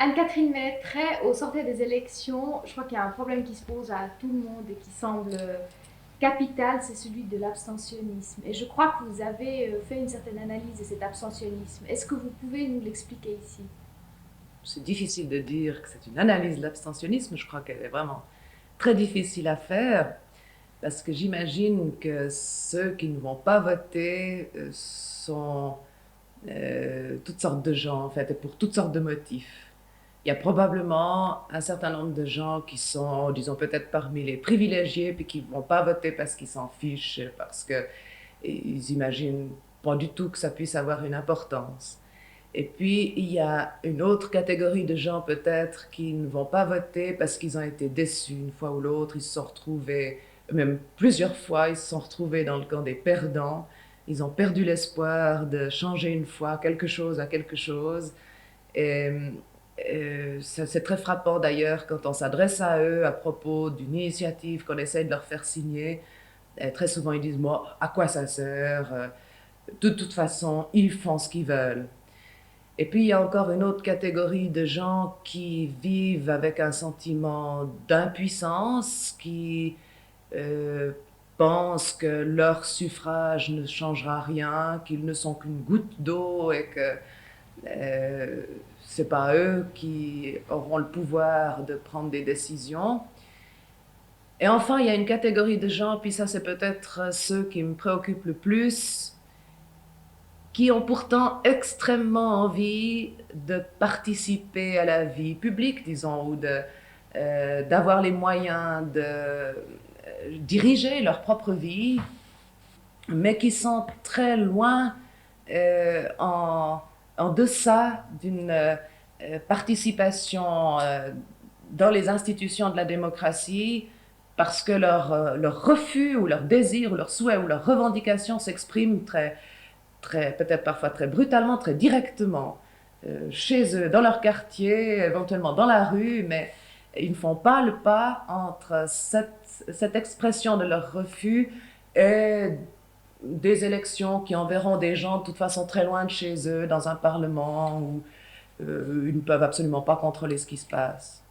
Anne-Catherine Maîtret, au sortir des élections, je crois qu'il y a un problème qui se pose à tout le monde et qui semble capital, c'est celui de l'abstentionnisme. Et je crois que vous avez fait une certaine analyse de cet abstentionnisme. Est-ce que vous pouvez nous l'expliquer ici? C'est difficile de dire que c'est une analyse de l'abstentionnisme. Je crois qu'elle est vraiment très difficile à faire parce que j'imagine que ceux qui ne vont pas voter sont toutes sortes de gens, en fait, et pour toutes sortes de motifs. Il y a probablement un certain nombre de gens qui sont, disons, peut-être parmi les privilégiés, puis qui ne vont pas voter parce qu'ils s'en fichent, parce qu'ils imaginent pas du tout que ça puisse avoir une importance. Et puis, il y a une autre catégorie de gens peut-être qui ne vont pas voter parce qu'ils ont été déçus une fois ou l'autre. Ils se sont retrouvés, même plusieurs fois, ils se sont retrouvés dans le camp des perdants. Ils ont perdu l'espoir de changer une fois quelque chose à quelque chose. Et c'est très frappant d'ailleurs quand on s'adresse à eux à propos d'une initiative qu'on essaie de leur faire signer. Et très souvent, ils disent, moi, à quoi ça sert? De toute façon, ils font ce qu'ils veulent. Et puis, il y a encore une autre catégorie de gens qui vivent avec un sentiment d'impuissance, qui euh, pensent que leur suffrage ne changera rien, qu'ils ne sont qu'une goutte d'eau et que c'est pas eux qui auront le pouvoir de prendre des décisions. Et enfin, il y a une catégorie de gens, puis ça c'est peut-être ceux qui me préoccupent le plus, qui ont pourtant extrêmement envie de participer à la vie publique, disons, ou d'avoir les moyens de diriger leur propre vie, mais qui sont très loin en deçà d'une participation dans les institutions de la démocratie parce que leur refus ou leur désir ou leur souhait ou leur revendication s'expriment peut-être parfois très brutalement, très directement, chez eux, dans leur quartier, éventuellement dans la rue, mais ils ne font pas le pas entre cette expression de leur refus et des élections qui enverront des gens de toute façon très loin de chez eux, dans un parlement où ils ne peuvent absolument pas contrôler ce qui se passe.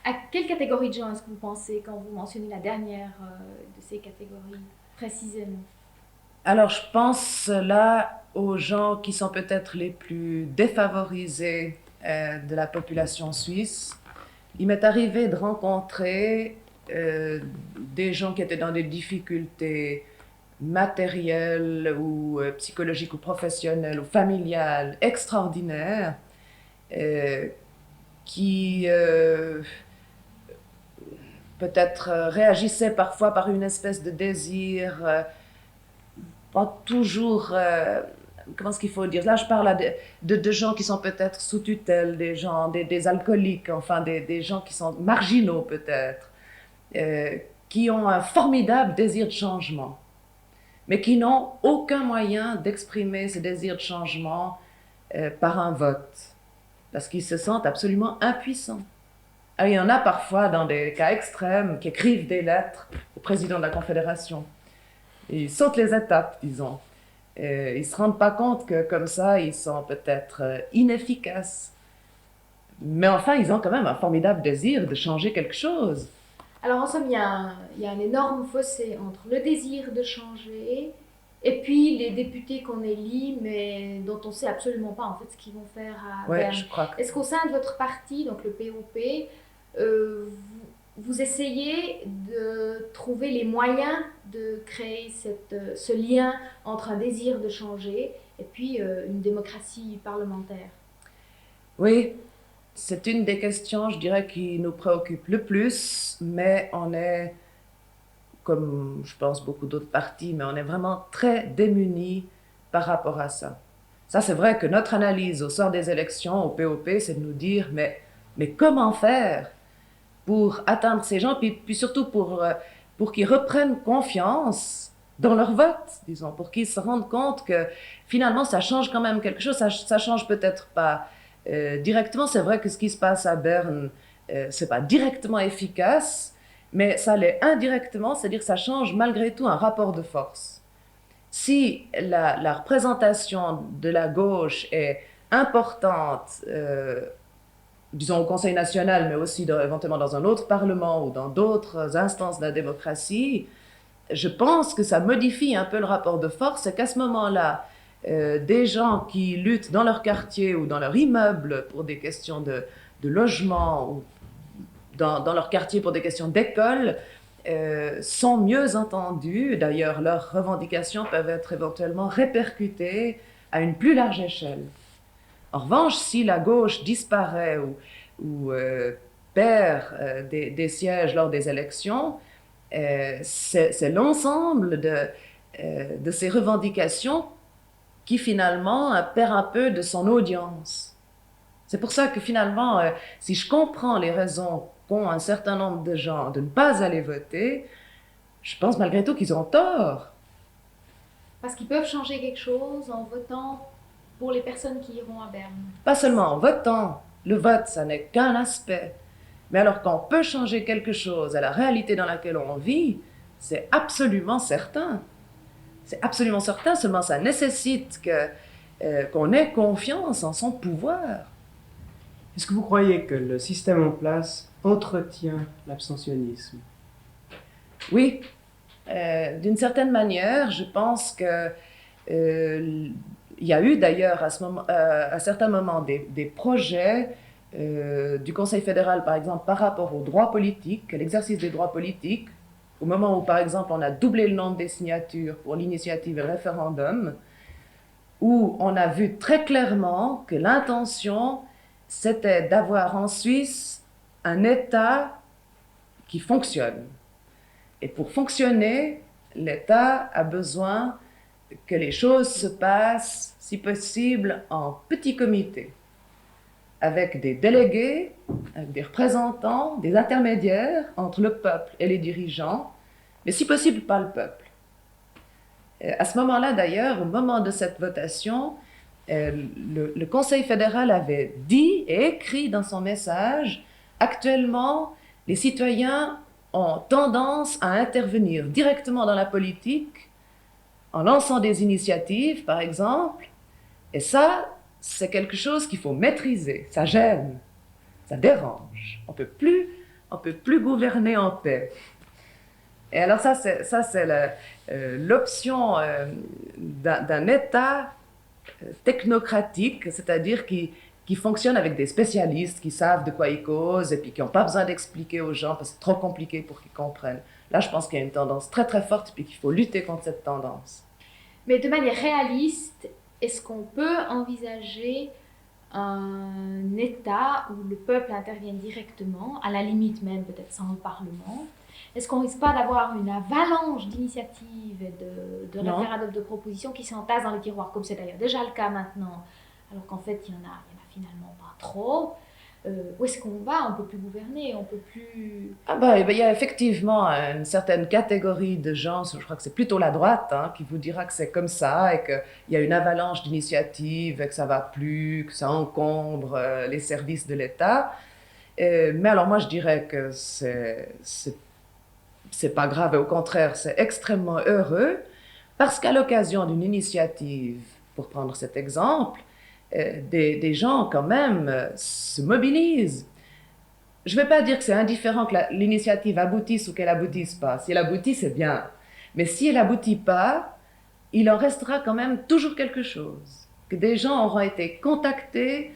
À quelle catégorie de gens est-ce que vous pensez quand vous mentionnez la dernière de ces catégories précisément? Alors je pense là aux gens qui sont peut-être les plus défavorisés de la population suisse. Il m'est arrivé de rencontrer des gens qui étaient dans des difficultés matérielles ou psychologiques ou professionnelles ou familiales extraordinaires euh, qui peut-être réagissaient parfois par une espèce de désir pas toujours comment est-ce qu'il faut dire? Là, je parle de gens qui sont peut-être sous tutelle, des gens, des alcooliques, enfin, des gens qui sont marginaux peut-être, euh, qui ont un formidable désir de changement, mais qui n'ont aucun moyen d'exprimer ce désir de changement par un vote, parce qu'ils se sentent absolument impuissants. Ah, il y en a parfois, dans des cas extrêmes, qui écrivent des lettres au président de la Confédération. Et ils sautent les étapes, disons. Ils ne se rendent pas compte que comme ça, ils sont peut-être inefficaces. Mais enfin, ils ont quand même un formidable désir de changer quelque chose. Alors en somme, il y a un énorme fossé entre le désir de changer et puis les députés qu'on élit, mais dont on ne sait absolument pas en fait ce qu'ils vont faire à Ouais, Berne. je crois que... Est-ce qu'au sein de votre parti, donc le POP, vous essayez de trouver les moyens de créer ce lien entre un désir de changer et puis une démocratie parlementaire? Oui, c'est une des questions, je dirais, qui nous préoccupe le plus, mais on est, comme je pense beaucoup d'autres partis, mais on est vraiment très démunis par rapport à ça. Ça, c'est vrai que notre analyse au sort des élections au POP, c'est de nous dire, mais comment faire pour atteindre ces gens, puis surtout pour qu'ils reprennent confiance dans leur vote, disons, pour qu'ils se rendent compte que finalement ça change quand même quelque chose, ça change peut-être pas directement, c'est vrai que ce qui se passe à Berne, c'est pas directement efficace, mais ça l'est indirectement, c'est-à-dire que ça change malgré tout un rapport de force. Si la représentation de la gauche est importante disons au Conseil national, mais aussi éventuellement dans un autre parlement ou dans d'autres instances de la démocratie, je pense que ça modifie un peu le rapport de force et qu'à ce moment-là, des gens qui luttent dans leur quartier ou dans leur immeuble pour des questions de logement ou dans leur quartier pour des questions d'école sont mieux entendus. D'ailleurs, leurs revendications peuvent être éventuellement répercutées à une plus large échelle. En revanche, si la gauche disparaît ou perd des sièges lors des élections, c'est l'ensemble de ces revendications qui finalement perd un peu de son audience. C'est pour ça que finalement, si je comprends les raisons qu'ont un certain nombre de gens de ne pas aller voter, je pense malgré tout qu'ils ont tort. Parce qu'ils peuvent changer quelque chose en votant pour les personnes qui iront à Berne. Pas seulement en votant. Le vote, ça n'est qu'un aspect. Mais alors qu'on peut changer quelque chose à la réalité dans laquelle on vit, c'est absolument certain. C'est absolument certain, seulement ça nécessite qu'on ait confiance en son pouvoir. Est-ce que vous croyez que le système en place entretient l'abstentionnisme? Oui, d'une certaine manière, je pense que il y a eu d'ailleurs à certains moments des projets du Conseil fédéral, par exemple, par rapport aux droits politiques, l'exercice des droits politiques, au moment où, par exemple, on a doublé le nombre des signatures pour l'initiative et le référendum, où on a vu très clairement que l'intention, c'était d'avoir en Suisse un État qui fonctionne. Et pour fonctionner, l'État a besoin que les choses se passent, si possible, en petits comités, avec des délégués, avec des représentants, des intermédiaires entre le peuple et les dirigeants, mais si possible pas le peuple. À ce moment-là, d'ailleurs, au moment de cette votation, le Conseil fédéral avait dit et écrit dans son message, actuellement, les citoyens ont tendance à intervenir directement dans la politique en lançant des initiatives, par exemple, et ça, c'est quelque chose qu'il faut maîtriser. Ça gêne, ça dérange. On peut plus gouverner en paix. Et alors ça, c'est l'option d'un État technocratique, c'est-à-dire qui fonctionne avec des spécialistes qui savent de quoi ils causent et puis qui n'ont pas besoin d'expliquer aux gens parce que c'est trop compliqué pour qu'ils comprennent. Là, je pense qu'il y a une tendance très très forte et puis qu'il faut lutter contre cette tendance. Mais de manière réaliste, est-ce qu'on peut envisager un État où le peuple intervienne directement, à la limite même peut-être sans le Parlement? Est-ce qu'on risque pas d'avoir une avalanche d'initiatives et de référendums de propositions qui s'entassent dans le tiroir, comme c'est d'ailleurs déjà le cas maintenant, alors qu'en fait il y en a finalement pas trop? Où est-ce qu'on va? On ne peut plus gouverner, on ne peut plus... Ah ben, il y a effectivement une certaine catégorie de gens, je crois que c'est plutôt la droite, qui vous dira que c'est comme ça et qu'il y a une avalanche d'initiatives et que ça va plus, que ça encombre les services de l'État. Mais alors moi je dirais que c'est pas grave, et au contraire c'est extrêmement heureux parce qu'à l'occasion d'une initiative, pour prendre cet exemple, des gens quand même se mobilisent. Je ne vais pas dire que c'est indifférent que l'initiative aboutisse ou qu'elle aboutisse pas. Si elle aboutit, c'est bien. Mais si elle n'aboutit pas, il en restera quand même toujours quelque chose. Que des gens auront été contactés,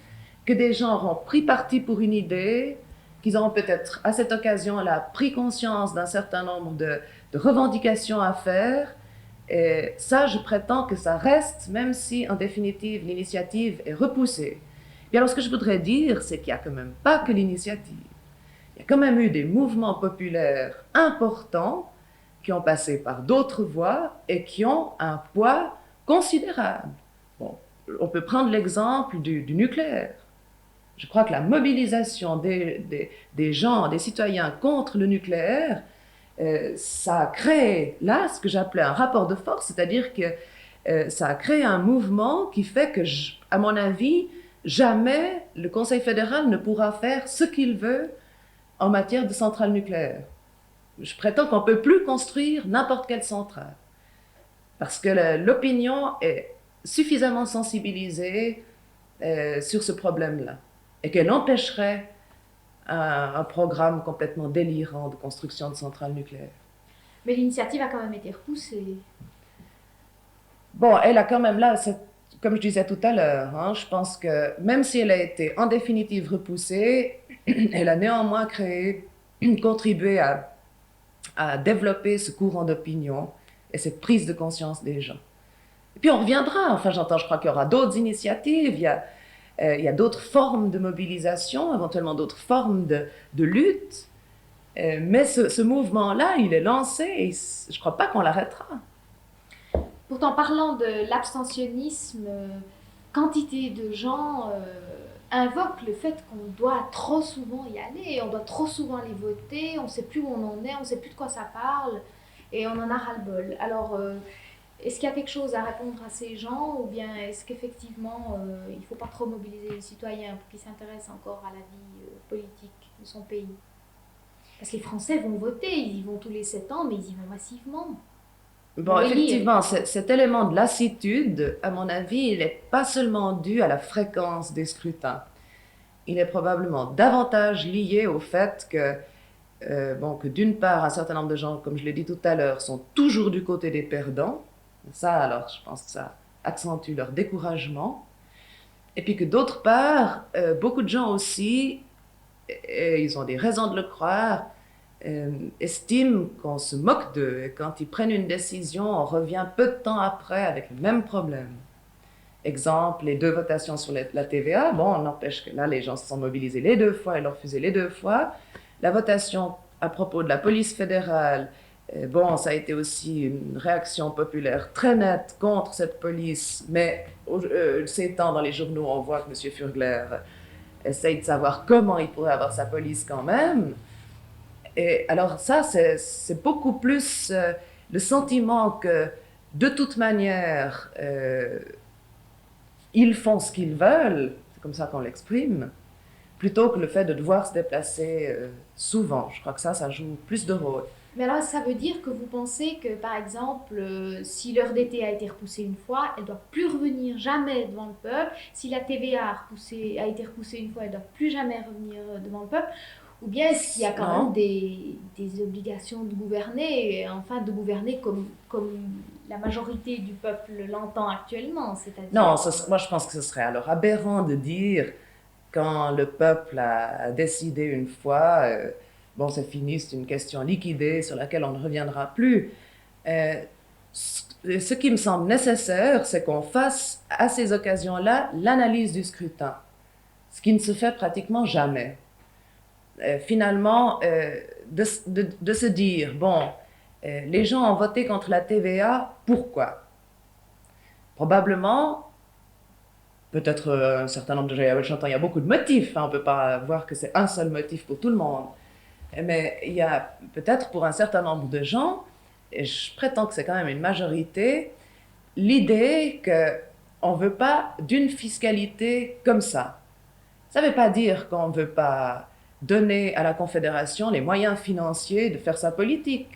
que des gens auront pris parti pour une idée, qu'ils auront peut-être à cette occasion-là pris conscience d'un certain nombre de revendications à faire. Et ça, je prétends que ça reste, même si en définitive l'initiative est repoussée. Et alors ce que je voudrais dire, c'est qu'il n'y a quand même pas que l'initiative. Il y a quand même eu des mouvements populaires importants qui ont passé par d'autres voies et qui ont un poids considérable. Bon, on peut prendre l'exemple du nucléaire. Je crois que la mobilisation des gens, des citoyens contre le nucléaire, ça a créé là ce que j'appelais un rapport de force, c'est-à-dire que ça a créé un mouvement qui fait que, à mon avis, jamais le Conseil fédéral ne pourra faire ce qu'il veut en matière de centrales nucléaires. Je prétends qu'on ne peut plus construire n'importe quelle centrale parce que l'opinion est suffisamment sensibilisée sur ce problème-là. et qu'elle empêcherait un programme complètement délirant de construction de centrales nucléaires. Mais l'initiative a quand même été repoussée. Bon, elle a quand même là, comme je disais tout à l'heure, hein, je pense que même si elle a été en définitive repoussée, elle a néanmoins contribué à développer ce courant d'opinion et cette prise de conscience des gens. Et puis on reviendra, enfin je crois qu'il y aura d'autres initiatives, il y a d'autres formes de mobilisation, éventuellement d'autres formes de lutte, mais ce mouvement-là, il est lancé et je ne crois pas qu'on l'arrêtera. Pourtant, parlant de l'abstentionnisme, quantité de gens invoquent le fait qu'on doit trop souvent y aller, on doit trop souvent aller voter, on ne sait plus où on en est, on ne sait plus de quoi ça parle, et on en a ras-le-bol. Alors, est-ce qu'il y a quelque chose à répondre à ces gens, ou bien est-ce qu'effectivement, il ne faut pas trop mobiliser les citoyens pour qu'ils s'intéressent encore à la vie politique de son pays? Parce que les Français vont voter, ils y vont tous les 7 ans, mais ils y vont massivement. Bon, effectivement, cet élément de lassitude, à mon avis, il n'est pas seulement dû à la fréquence des scrutins. Il est probablement davantage lié au fait que d'une part, un certain nombre de gens, comme je l'ai dit tout à l'heure, sont toujours du côté des perdants. Ça, alors, je pense que ça accentue leur découragement. Et puis que d'autre part, beaucoup de gens aussi, et ils ont des raisons de le croire, estiment qu'on se moque d'eux et quand ils prennent une décision, on revient peu de temps après avec le même problème. Exemple, les 2 votations sur la TVA, bon, on n'empêche que là, les gens se sont mobilisés les 2 fois et l'ont refusé les 2 fois. La votation à propos de la police fédérale, bon, ça a été aussi une réaction populaire très nette contre cette police, mais ces temps dans les journaux, on voit que M. Furgler essaye de savoir comment il pourrait avoir sa police quand même. Et alors ça, c'est beaucoup plus le sentiment que, de toute manière, ils font ce qu'ils veulent, c'est comme ça qu'on l'exprime, plutôt que le fait de devoir se déplacer souvent. Je crois que ça joue plus de rôle. Mais alors, ça veut dire que vous pensez que, par exemple, si l'heure d'été a été repoussée une fois, elle ne doit plus revenir jamais devant le peuple. Si la TVA a été repoussée une fois, elle ne doit plus jamais revenir devant le peuple. Ou bien est-ce qu'il y a quand même des obligations de gouverner, enfin de gouverner comme la majorité du peuple l'entend actuellement, c'est-à-dire... Non, moi je pense que ce serait alors aberrant de dire quand le peuple a décidé une fois, bon c'est fini, c'est une question liquidée sur laquelle on ne reviendra plus. Ce qui me semble nécessaire, c'est qu'on fasse à ces occasions-là l'analyse du scrutin, ce qui ne se fait pratiquement jamais. Finalement, de se dire, bon, les gens ont voté contre la TVA, pourquoi? Probablement, peut-être un certain nombre de gens, j'entends, il y a beaucoup de motifs, hein, on ne peut pas voir que c'est un seul motif pour tout le monde, mais il y a peut-être pour un certain nombre de gens, et je prétends que c'est quand même une majorité, l'idée qu'on ne veut pas d'une fiscalité comme ça. Ça ne veut pas dire qu'on ne veut pas donner à la Confédération les moyens financiers de faire sa politique,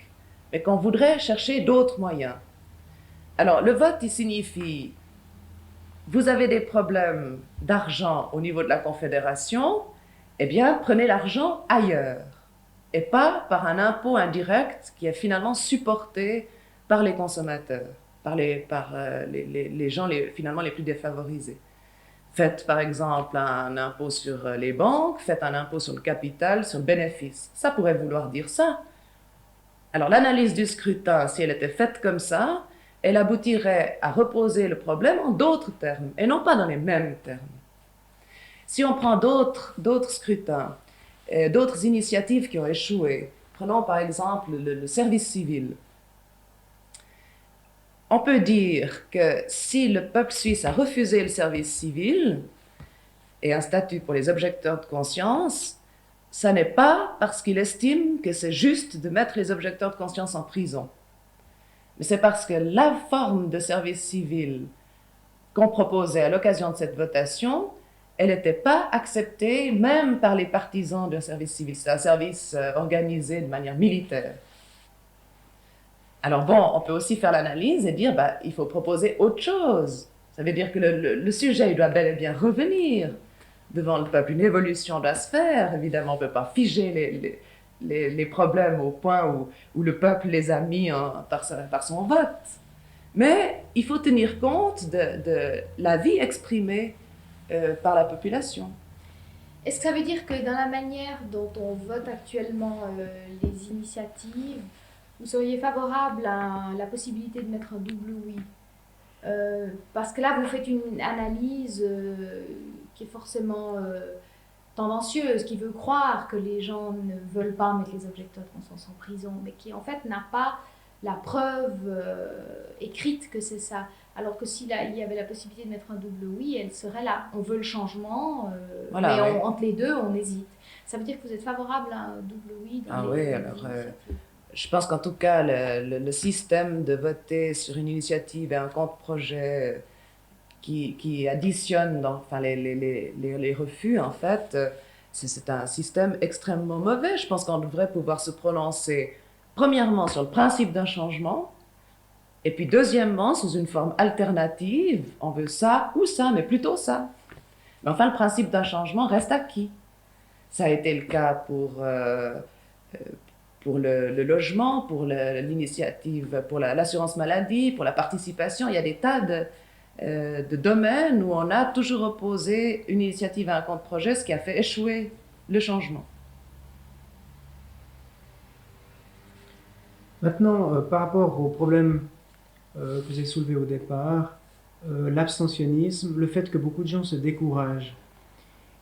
mais qu'on voudrait chercher d'autres moyens. Alors, le vote, il signifie, vous avez des problèmes d'argent au niveau de la Confédération, eh bien, prenez l'argent ailleurs, et pas par un impôt indirect qui est finalement supporté par les consommateurs, par les gens finalement les plus défavorisés. Faites par exemple un impôt sur les banques, faites un impôt sur le capital, sur le bénéfice. Ça pourrait vouloir dire ça. Alors l'analyse du scrutin, si elle était faite comme ça, elle aboutirait à reposer le problème en d'autres termes, et non pas dans les mêmes termes. Si on prend d'autres scrutins, d'autres initiatives qui ont échoué, prenons par exemple le service civil. On peut dire que si le peuple suisse a refusé le service civil et un statut pour les objecteurs de conscience, ça n'est pas parce qu'il estime que c'est juste de mettre les objecteurs de conscience en prison. Mais c'est parce que la forme de service civil qu'on proposait à l'occasion de cette votation, elle n'était pas acceptée même par les partisans d'un service civil. C'est un service organisé de manière militaire. Alors bon, on peut aussi faire l'analyse et dire il faut proposer autre chose. Ça veut dire que le sujet il doit bel et bien revenir devant le peuple. Une évolution doit se faire, évidemment, on ne peut pas figer les problèmes au point où le peuple les a mis par son vote. Mais il faut tenir compte de la vie exprimée par la population. Est-ce que ça veut dire que dans la manière dont on vote actuellement les initiatives, vous seriez favorable à la possibilité de mettre un double oui? Parce que là, vous faites une analyse qui est forcément tendancieuse, qui veut croire que les gens ne veulent pas mettre les objecteurs de conscience en prison, mais qui en fait n'a pas la preuve écrite que c'est ça. Alors que s'il y avait la possibilité de mettre un double oui, elle serait là. On veut le changement, Voilà, mais oui. entre les deux, on hésite. Ça veut dire que vous êtes favorable à un double oui dans les initiatives? Je pense qu'en tout cas, le système de voter sur une initiative et un contre-projet qui additionne les refus, en fait, c'est un système extrêmement mauvais. Je pense qu'on devrait pouvoir se prononcer, premièrement, sur le principe d'un changement, et puis deuxièmement, sous une forme alternative, on veut ça ou ça, mais plutôt ça. Mais enfin, le principe d'un changement reste acquis. Ça a été le cas pour le logement, pour l'initiative, pour l'assurance maladie, pour la participation. Il y a des tas de domaines où on a toujours opposé une initiative à un contre-projet, ce qui a fait échouer le changement. Maintenant, par rapport au problème que vous avez soulevé au départ, l'abstentionnisme, le fait que beaucoup de gens se découragent,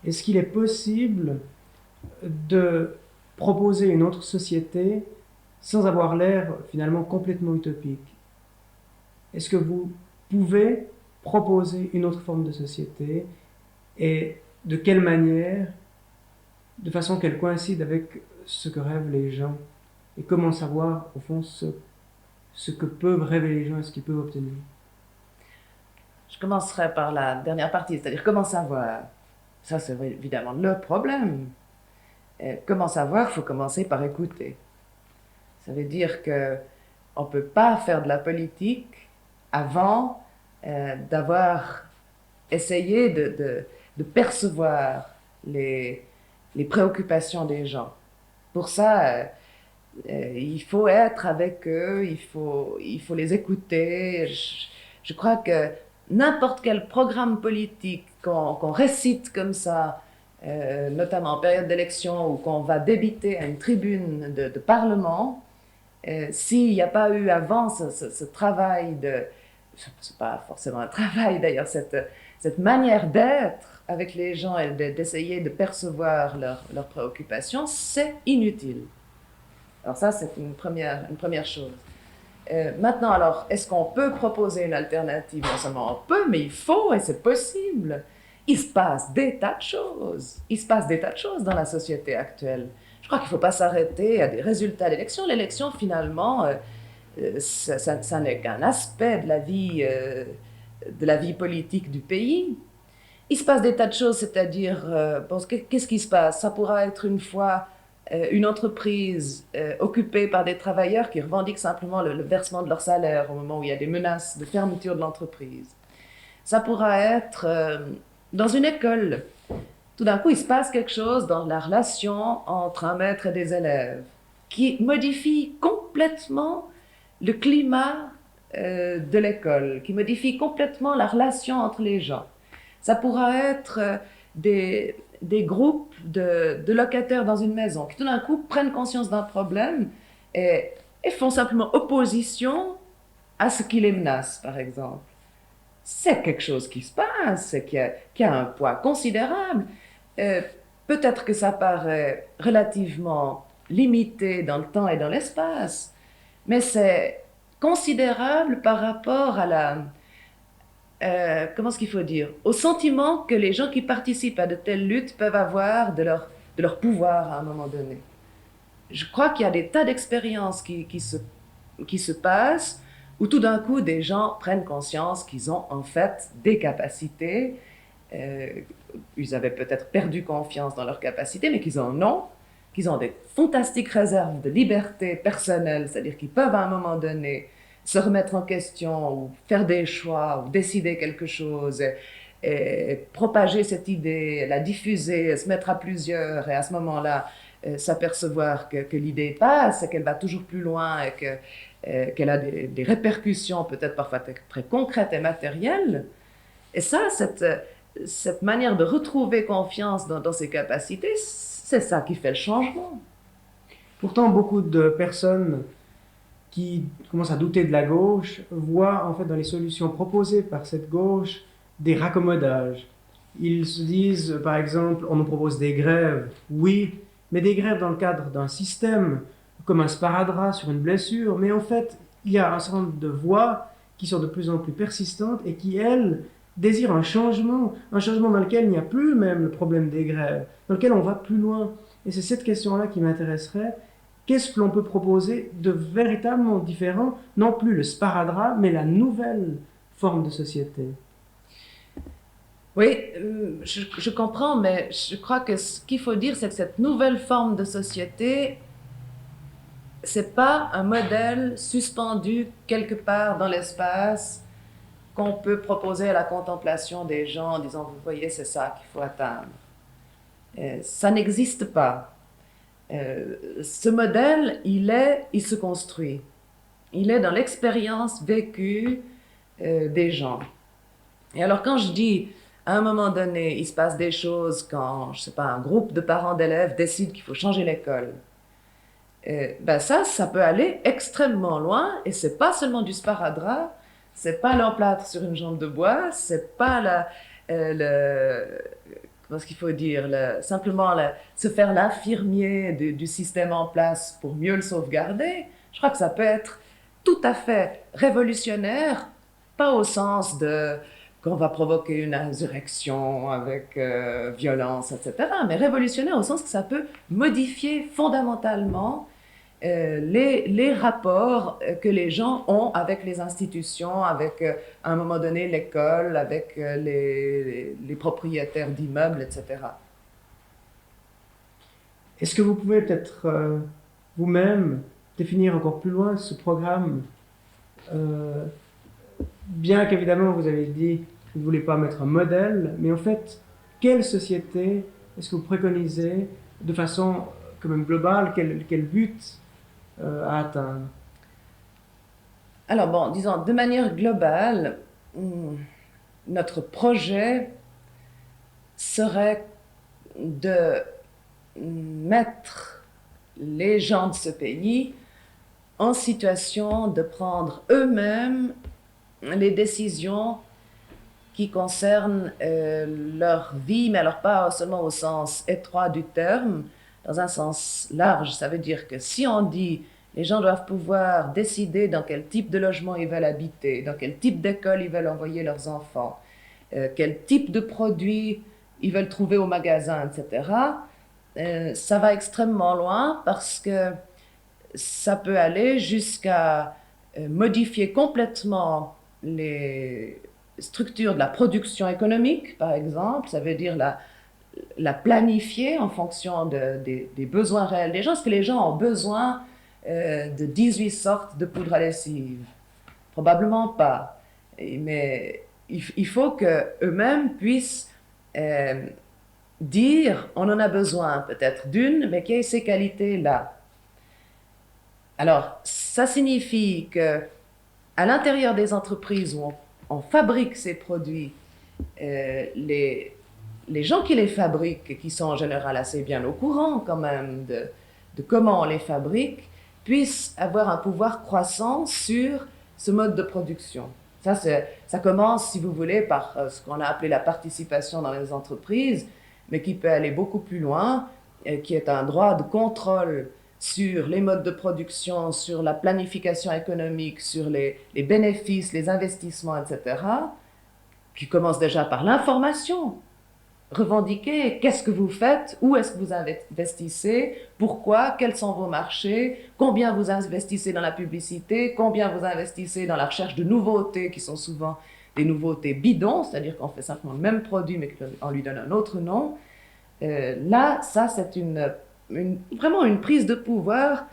est-ce qu'il est possible de proposer une autre société sans avoir l'air finalement complètement utopique? Est-ce que vous pouvez proposer une autre forme de société et de quelle manière, de façon qu'elle coïncide avec ce que rêvent les gens? Et comment savoir, au fond, ce que peuvent rêver les gens et ce qu'ils peuvent obtenir? Je commencerai par la dernière partie, c'est-à-dire comment savoir. Ça, c'est évidemment le problème. Comment savoir? Il faut commencer par écouter. Ça veut dire qu'on ne peut pas faire de la politique avant d'avoir essayé de percevoir les préoccupations des gens. Pour ça, il faut être avec eux, il faut les écouter. Je crois que n'importe quel programme politique qu'on récite comme ça, notamment en période d'élection ou qu'on va débiter à une tribune de parlement, s'il n'y a pas eu avant ce travail c'est pas forcément un travail d'ailleurs, cette manière d'être avec les gens et d'essayer de percevoir leurs préoccupations, c'est inutile. Alors ça, c'est une première chose. Maintenant, alors, est-ce qu'on peut proposer une alternative? Non seulement on peut, mais il faut, et c'est possible. Il se passe des tas de choses. Il se passe des tas de choses dans la société actuelle. Je crois qu'il ne faut pas s'arrêter à des résultats d'élection. L'élection, finalement, ça n'est qu'un aspect de la vie politique du pays. Il se passe des tas de choses, c'est-à-dire, qu'est-ce qui se passe? Ça pourra être une fois une entreprise occupée par des travailleurs qui revendiquent simplement le versement de leur salaire au moment où il y a des menaces de fermeture de l'entreprise. Ça pourra être dans une école. Tout d'un coup, il se passe quelque chose dans la relation entre un maître et des élèves qui modifie complètement le climat de l'école, qui modifie complètement la relation entre les gens. Ça pourra être des groupes de locataires dans une maison qui tout d'un coup prennent conscience d'un problème et font simplement opposition à ce qui les menace, par exemple. C'est quelque chose qui se passe, qui a un poids considérable. Peut-être que ça paraît relativement limité dans le temps et dans l'espace, mais c'est considérable par rapport à comment est-ce qu'il faut dire, au sentiment que les gens qui participent à de telles luttes peuvent avoir de leur pouvoir à un moment donné. Je crois qu'il y a des tas d'expériences qui se passent où tout d'un coup des gens prennent conscience qu'ils ont en fait des capacités, ils avaient peut-être perdu confiance dans leurs capacités, mais qu'ils ont des fantastiques réserves de liberté personnelle, c'est-à-dire qu'ils peuvent à un moment donné se remettre en question ou faire des choix ou décider quelque chose propager cette idée, la diffuser, se mettre à plusieurs et à ce moment-là s'apercevoir que l'idée passe et qu'elle va toujours plus loin et qu'elle a des répercussions peut-être parfois très concrètes et matérielles. Et ça, cette manière de retrouver confiance dans ses capacités, c'est ça qui fait le changement. Pourtant, beaucoup de personnes qui commencent à douter de la gauche voient en fait dans les solutions proposées par cette gauche des raccommodages. Ils se disent, par exemple, on nous propose des grèves, oui, mais des grèves dans le cadre d'un système, comme un sparadrap sur une blessure, mais en fait, il y a un certain nombre de voix qui sont de plus en plus persistantes et qui, elles, désirent un changement dans lequel il n'y a plus même le problème des grèves, dans lequel on va plus loin. Et c'est cette question-là qui m'intéresserait. Qu'est-ce que l'on peut proposer de véritablement différent, non plus le sparadrap, mais la nouvelle forme de société? Oui, je comprends, mais je crois que ce qu'il faut dire, c'est que cette nouvelle forme de société, c'est pas un modèle suspendu quelque part dans l'espace qu'on peut proposer à la contemplation des gens en disant, vous voyez, c'est ça qu'il faut atteindre. Ça n'existe pas. Ce modèle, il se construit. Il est dans l'expérience vécue des gens. Et alors quand je dis, à un moment donné, il se passe des choses quand, je sais pas, un groupe de parents d'élèves décide qu'il faut changer l'école, ben ça peut aller extrêmement loin, et c'est pas seulement du sparadrap, c'est pas l'emplâtre sur une jambe de bois, c'est pas comment est-ce qu'il faut dire, simplement se faire l'infirmier du système en place pour mieux le sauvegarder. Je crois que ça peut être tout à fait révolutionnaire, pas au sens de qu'on va provoquer une insurrection avec violence, etc., mais révolutionnaire au sens que ça peut modifier fondamentalement les rapports que les gens ont avec les institutions, avec à un moment donné l'école, avec les propriétaires d'immeubles, etc. Est-ce que vous pouvez peut-être vous-même définir encore plus loin ce programme, bien qu'évidemment vous avez dit que vous ne voulez pas mettre un modèle, mais en fait, quelle société est-ce que vous préconisez de façon quand même globale, quel but à atteindre? Alors bon, disons, de manière globale, notre projet serait de mettre les gens de ce pays en situation de prendre eux-mêmes les décisions qui concernent leur vie, mais alors pas seulement au sens étroit du terme, dans un sens large. Ça veut dire que si on dit les gens doivent pouvoir décider dans quel type de logement ils veulent habiter, dans quel type d'école ils veulent envoyer leurs enfants, quel type de produits ils veulent trouver au magasin, etc., ça va extrêmement loin parce que ça peut aller jusqu'à modifier complètement les structures de la production économique, par exemple. Ça veut dire la planifier en fonction des besoins réels des gens. Est-ce que les gens ont besoin de 18 sortes de poudre à lessive? Probablement pas. Mais il faut qu'eux-mêmes puissent dire on en a besoin peut-être d'une, mais qui ait ces qualités-là. Alors, ça signifie que à l'intérieur des entreprises où on fabrique ces produits, les gens qui les fabriquent, et qui sont en général assez bien au courant quand même de comment on les fabrique, puissent avoir un pouvoir croissant sur ce mode de production. Ça commence, si vous voulez, par ce qu'on a appelé la participation dans les entreprises, mais qui peut aller beaucoup plus loin, qui est un droit de contrôle sur les modes de production, sur la planification économique, sur les bénéfices, les investissements, etc., qui commence déjà par l'information. Revendiquer qu'est-ce que vous faites, où est-ce que vous investissez, pourquoi, quels sont vos marchés, combien vous investissez dans la publicité, combien vous investissez dans la recherche de nouveautés qui sont souvent des nouveautés bidons, c'est-à-dire qu'on fait simplement le même produit mais qu'on lui donne un autre nom. Là, ça c'est vraiment une prise de pouvoir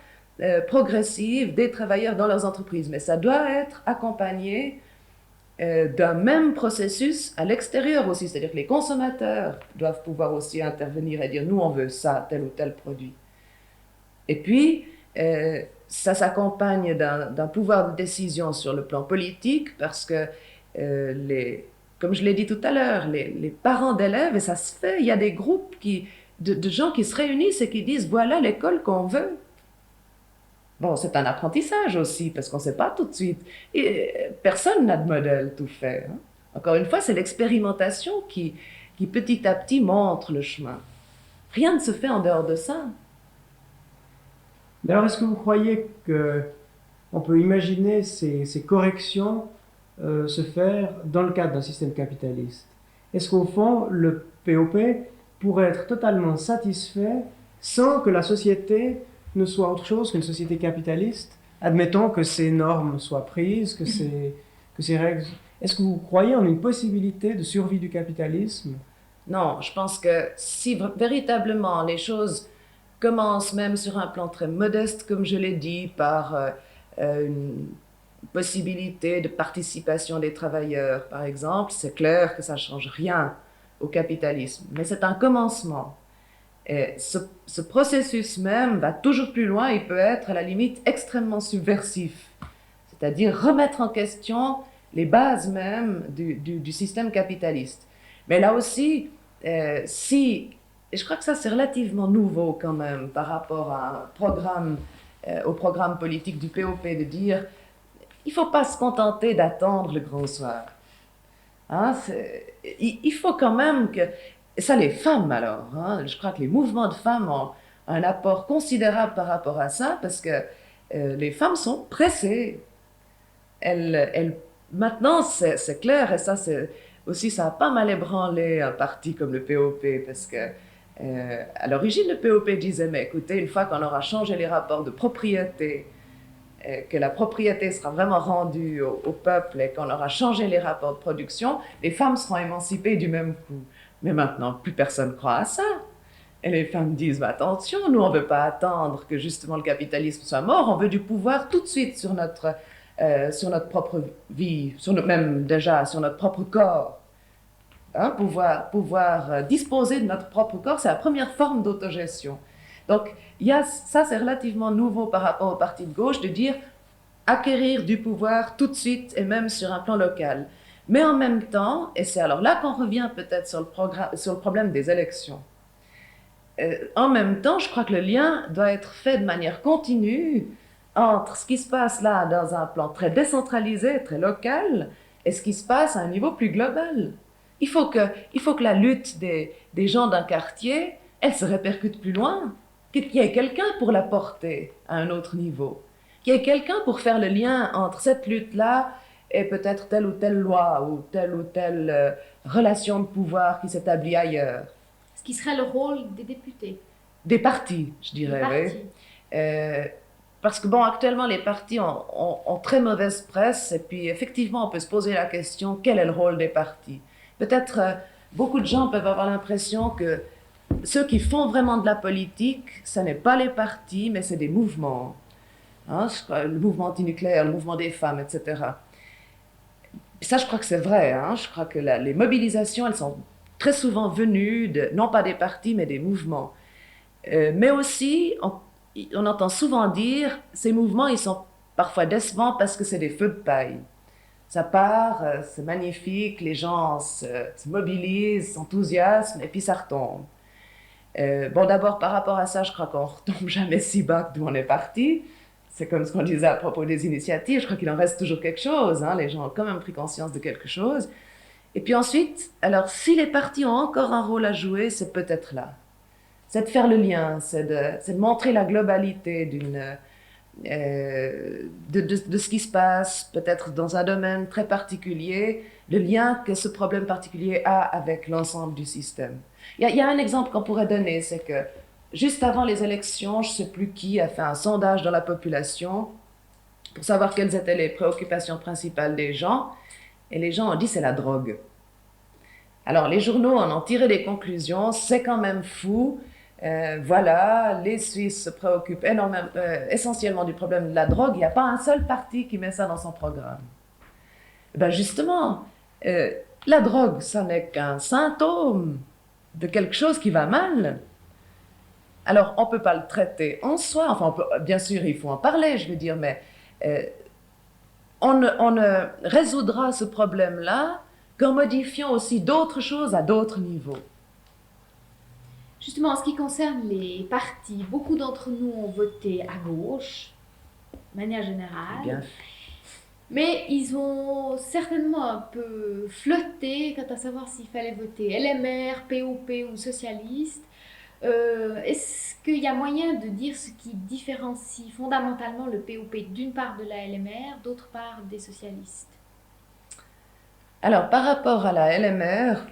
progressive des travailleurs dans leurs entreprises, mais ça doit être accompagné d'un même processus à l'extérieur aussi. C'est-à-dire que les consommateurs doivent pouvoir aussi intervenir et dire nous on veut ça, tel ou tel produit. Et puis, ça s'accompagne d'un pouvoir de décision sur le plan politique parce que, comme je l'ai dit tout à l'heure, les parents d'élèves, et ça se fait, il y a des groupes de gens qui se réunissent et qui disent voilà l'école qu'on veut. Bon, c'est un apprentissage aussi, parce qu'on ne sait pas tout de suite. Et personne n'a de modèle tout fait. Hein. Encore une fois, c'est l'expérimentation qui petit à petit montre le chemin. Rien ne se fait en dehors de ça. Mais alors, est-ce que vous croyez qu'on peut imaginer ces corrections se faire dans le cadre d'un système capitaliste? Est-ce qu'au fond, le POP pourrait être totalement satisfait sans que la société ne soit autre chose qu'une société capitaliste? Admettons que ces normes soient prises, que ces règles... Est-ce que vous croyez en une possibilité de survie du capitalisme? Non, je pense que si véritablement les choses commencent même sur un plan très modeste, comme je l'ai dit, par une possibilité de participation des travailleurs, par exemple, c'est clair que ça ne change rien au capitalisme. Mais c'est un commencement. Et ce processus même va toujours plus loin, il peut être à la limite extrêmement subversif, c'est-à-dire remettre en question les bases même du système capitaliste. Mais là aussi, et je crois que ça c'est relativement nouveau quand même par rapport à au programme politique du POP, de dire il ne faut pas se contenter d'attendre le grand soir. Hein, il faut quand même que... Et ça, les femmes, alors. Hein, je crois que les mouvements de femmes ont un apport considérable par rapport à ça, parce que les femmes sont pressées. Maintenant, c'est clair, et ça, aussi, ça a pas mal ébranlé un parti comme le POP, parce que à l'origine, le POP disait, mais écoutez, une fois qu'on aura changé les rapports de propriété, que la propriété sera vraiment rendue au peuple et qu'on aura changé les rapports de production, les femmes seront émancipées du même coup. Mais maintenant, plus personne croit à ça. Et les femmes disent, bah, attention, nous, on ne veut pas attendre que justement le capitalisme soit mort, on veut du pouvoir tout de suite sur notre propre vie, même déjà sur notre propre corps. Hein, pouvoir disposer de notre propre corps, c'est la première forme d'autogestion. Donc, ça, c'est relativement nouveau par rapport au parti de gauche, de dire acquérir du pouvoir tout de suite et même sur un plan local. Mais en même temps, et c'est alors là qu'on revient peut-être sur le problème des élections, en même temps, je crois que le lien doit être fait de manière continue entre ce qui se passe là dans un plan très décentralisé, très local, et ce qui se passe à un niveau plus global. Il faut que la lutte des gens d'un quartier, elle se répercute plus loin, qu'il y ait quelqu'un pour la porter à un autre niveau, qu'il y ait quelqu'un pour faire le lien entre cette lutte-là et peut-être telle ou telle loi ou telle relation de pouvoir qui s'établit ailleurs. Ce qui serait le rôle des députés. Des partis, je dirais, oui. Parce que, bon, actuellement, les partis ont très mauvaise presse, et puis, effectivement, on peut se poser la question, quel est le rôle des partis? Peut-être, beaucoup de gens peuvent avoir l'impression que ceux qui font vraiment de la politique, ce n'est pas les partis, mais c'est des mouvements. Hein, le mouvement antinucléaire, le mouvement des femmes, etc. Et ça, je crois que c'est vrai. Hein, je crois que les mobilisations, elles sont très souvent venues, non pas des partis, mais des mouvements. Mais aussi, on entend souvent dire, ces mouvements, ils sont parfois décevants parce que c'est des feux de paille. Ça part, c'est magnifique, les gens se mobilisent, s'enthousiasment, et puis ça retombe. Bon, d'abord, par rapport à ça, je crois qu'on ne retombe jamais si bas que d'où on est parti. C'est comme ce qu'on disait à propos des initiatives, je crois qu'il en reste toujours quelque chose. Hein, les gens ont quand même pris conscience de quelque chose. Et puis ensuite, alors, si les partis ont encore un rôle à jouer, c'est peut-être là. C'est de faire le lien, c'est de montrer la globalité de ce qui se passe, peut-être dans un domaine très particulier, le lien que ce problème particulier a avec l'ensemble du système. Il y a un exemple qu'on pourrait donner, c'est que juste avant les élections, je ne sais plus qui a fait un sondage dans la population pour savoir quelles étaient les préoccupations principales des gens, et les gens ont dit c'est la drogue. Alors les journaux en ont tiré des conclusions, c'est quand même fou. Voilà, les Suisses se préoccupent essentiellement du problème de la drogue. Il n'y a pas un seul parti qui met ça dans son programme. Ben justement, la drogue, ça n'est qu'un symptôme de quelque chose qui va mal. Alors, on ne peut pas le traiter en soi, enfin, bien sûr, il faut en parler, je veux dire, mais on ne résoudra ce problème-là qu'en modifiant aussi d'autres choses à d'autres niveaux. Justement, en ce qui concerne les partis, beaucoup d'entre nous ont voté à gauche, de manière générale. Bien. Mais ils ont certainement un peu flotté quant à savoir s'il fallait voter LMR, POP ou socialiste. Est-ce qu'il y a moyen de dire ce qui différencie fondamentalement le POP d'une part de la LMR, d'autre part des socialistes? Alors, par rapport à la LMR,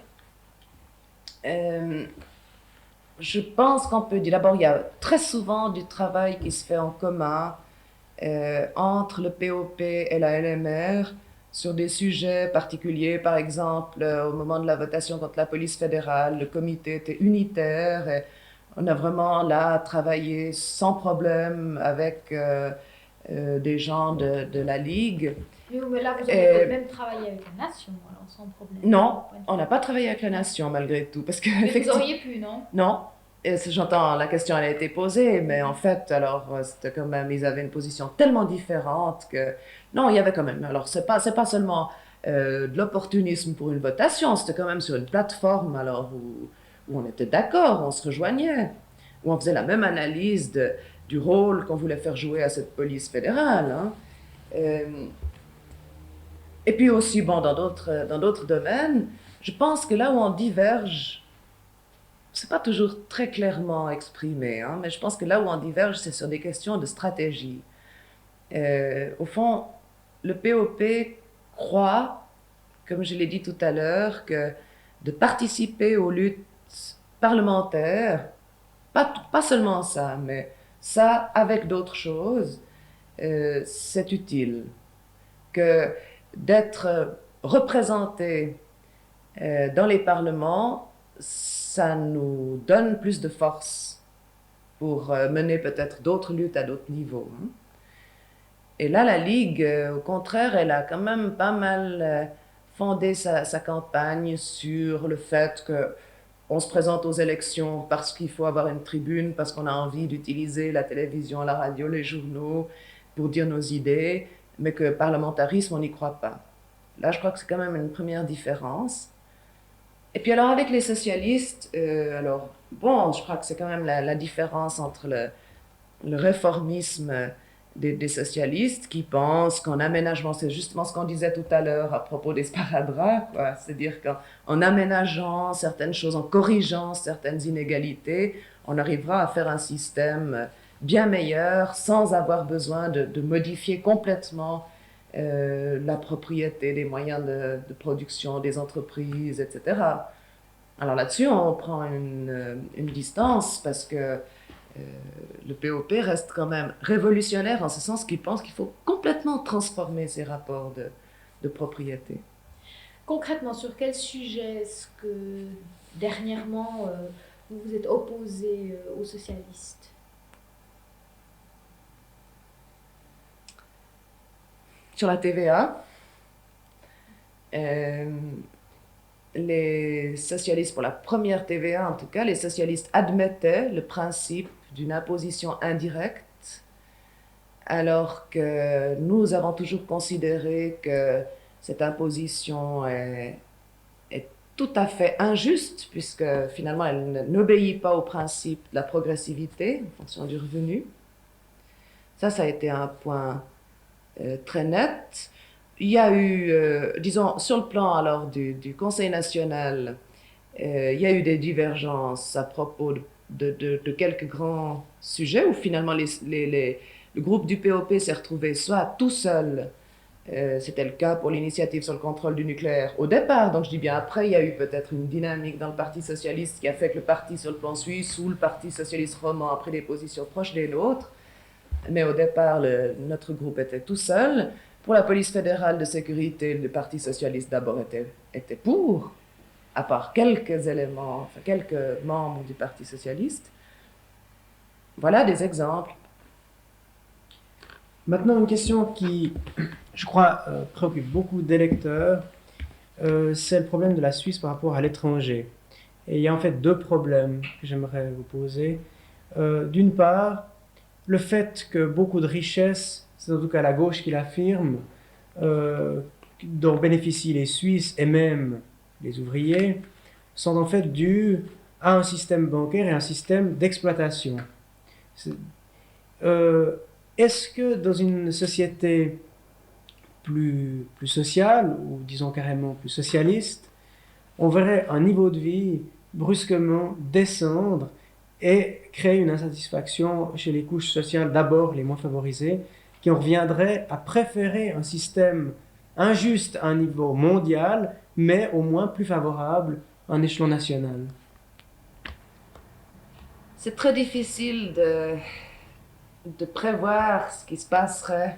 je pense qu'on peut dire, d'abord, il y a très souvent du travail qui se fait en commun entre le POP et la LMR sur des sujets particuliers. Par exemple, au moment de la votation contre la police fédérale, le comité était unitaire et on a vraiment là travaillé sans problème avec des gens de la Ligue. Mais là, vous avez même travaillé avec la nation, alors sans problème. Non, on n'a pas travaillé avec la nation malgré tout. Parce que, mais vous auriez pu, non? Non. J'entends, la question elle a été posée, mais en fait, alors, c'était quand même, ils avaient une position tellement différente que, non, il y avait quand même, alors, c'est pas seulement de l'opportunisme pour une votation, c'était quand même sur une plateforme, alors, où on était d'accord, on se rejoignait, où on faisait la même analyse du rôle qu'on voulait faire jouer à cette police fédérale, hein. Et puis aussi, bon, dans d'autres domaines, je pense que là où on diverge, c'est pas toujours très clairement exprimé, hein, mais je pense que là où on diverge, c'est sur des questions de stratégie. Au fond, le POP croit, comme je l'ai dit tout à l'heure, que de participer aux luttes parlementaires, pas seulement ça, mais ça avec d'autres choses, c'est utile. Que d'être représenté dans les parlements, ça nous donne plus de force pour mener peut-être d'autres luttes à d'autres niveaux. Hein. Et là, la Ligue, au contraire, elle a quand même pas mal fondé sa campagne sur le fait qu'on se présente aux élections parce qu'il faut avoir une tribune, parce qu'on a envie d'utiliser la télévision, la radio, les journaux pour dire nos idées, mais que parlementarisme, on n'y croit pas. Là, je crois que c'est quand même une première différence. Et puis alors avec les socialistes, alors bon, je crois que c'est quand même la différence entre le réformisme des socialistes qui pensent qu'en aménagement, c'est justement ce qu'on disait tout à l'heure à propos des sparadraps, c'est-à-dire qu'en aménageant certaines choses, en corrigeant certaines inégalités, on arrivera à faire un système bien meilleur sans avoir besoin de modifier complètement la propriété des moyens de production des entreprises, etc. Alors là-dessus, on prend une distance parce que le POP reste quand même révolutionnaire en ce sens qu'il pense qu'il faut complètement transformer ces rapports de propriété. Concrètement, sur quel sujet est-ce que dernièrement vous vous êtes opposé aux socialistes? Sur la TVA, les socialistes, pour la première TVA en tout cas, les socialistes admettaient le principe d'une imposition indirecte, alors que nous avons toujours considéré que cette imposition est tout à fait injuste, puisque finalement elle n'obéit pas au principe de la progressivité en fonction du revenu. Ça a été un point très net. Il y a eu, disons, sur le plan alors du Conseil national, il y a eu des divergences à propos de quelques grands sujets où finalement le groupe du POP s'est retrouvé soit tout seul, c'était le cas pour l'initiative sur le contrôle du nucléaire au départ, donc je dis bien après, il y a eu peut-être une dynamique dans le Parti socialiste qui a fait que le parti sur le plan suisse ou le Parti socialiste roman a pris des positions proches des nôtres. Mais au départ, notre groupe était tout seul. Pour la police fédérale de sécurité, le Parti socialiste d'abord était pour, à part quelques éléments, enfin quelques membres du Parti socialiste. Voilà des exemples. Maintenant, une question qui, je crois, préoccupe beaucoup d'électeurs, c'est le problème de la Suisse par rapport à l'étranger. Et il y a en fait deux problèmes que j'aimerais vous poser. D'une part, le fait que beaucoup de richesses, c'est en tout cas la gauche qui l'affirme, dont bénéficient les Suisses et même les ouvriers, sont en fait dues à un système bancaire et un système d'exploitation. Est-ce que dans une société plus sociale, ou disons carrément plus socialiste, on verrait un niveau de vie brusquement descendre et créer une insatisfaction chez les couches sociales, d'abord les moins favorisées, qui en reviendraient à préférer un système injuste à un niveau mondial, mais au moins plus favorable à un échelon national? C'est très difficile de prévoir ce qui se passerait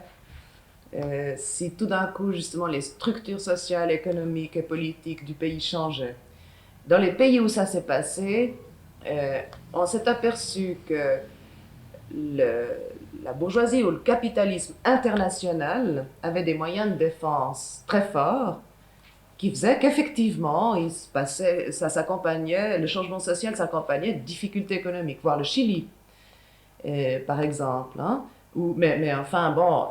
si tout d'un coup, justement, les structures sociales, économiques et politiques du pays changeaient. Dans les pays où ça s'est passé, on s'est aperçu que la bourgeoisie ou le capitalisme international avait des moyens de défense très forts qui faisaient qu'effectivement, ça s'accompagnait, le changement social s'accompagnait de difficultés économiques, voire le Chili, par exemple. Hein, mais enfin, bon,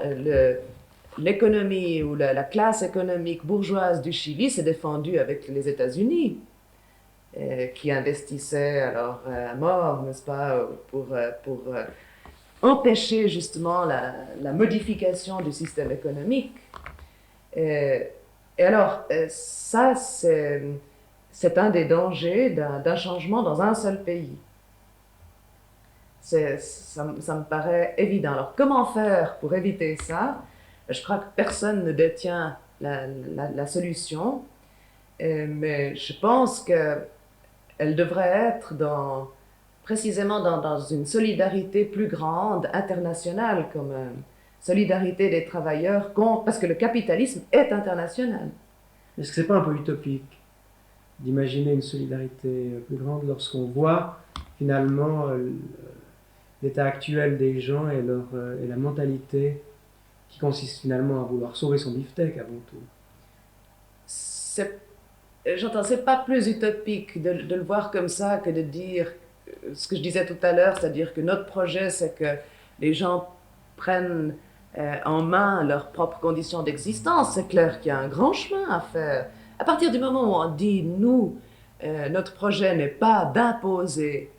l'économie ou la classe économique bourgeoise du Chili s'est défendue avec les États-Unis, qui investissaient alors à mort, n'est-ce pas, pour empêcher justement la modification du système économique. Et alors, ça, c'est un des dangers d'un changement dans un seul pays. Ça me paraît évident. Alors, comment faire pour éviter ça? Je crois que personne ne détient la solution, mais je pense qu'elle devrait être précisément dans une solidarité plus grande, internationale, comme solidarité des travailleurs contre, parce que le capitalisme est international. Est-ce que c'est pas un peu utopique d'imaginer une solidarité plus grande lorsqu'on voit finalement l'état actuel des gens et la mentalité qui consiste finalement à vouloir sauver son beefsteak avant tout? J'entends, c'est pas plus utopique de le voir comme ça que de dire ce que je disais tout à l'heure, c'est-à-dire que notre projet, c'est que les gens prennent en main leurs propres conditions d'existence. C'est clair qu'il y a un grand chemin à faire. À partir du moment où on dit, nous, notre projet n'est pas d'imposer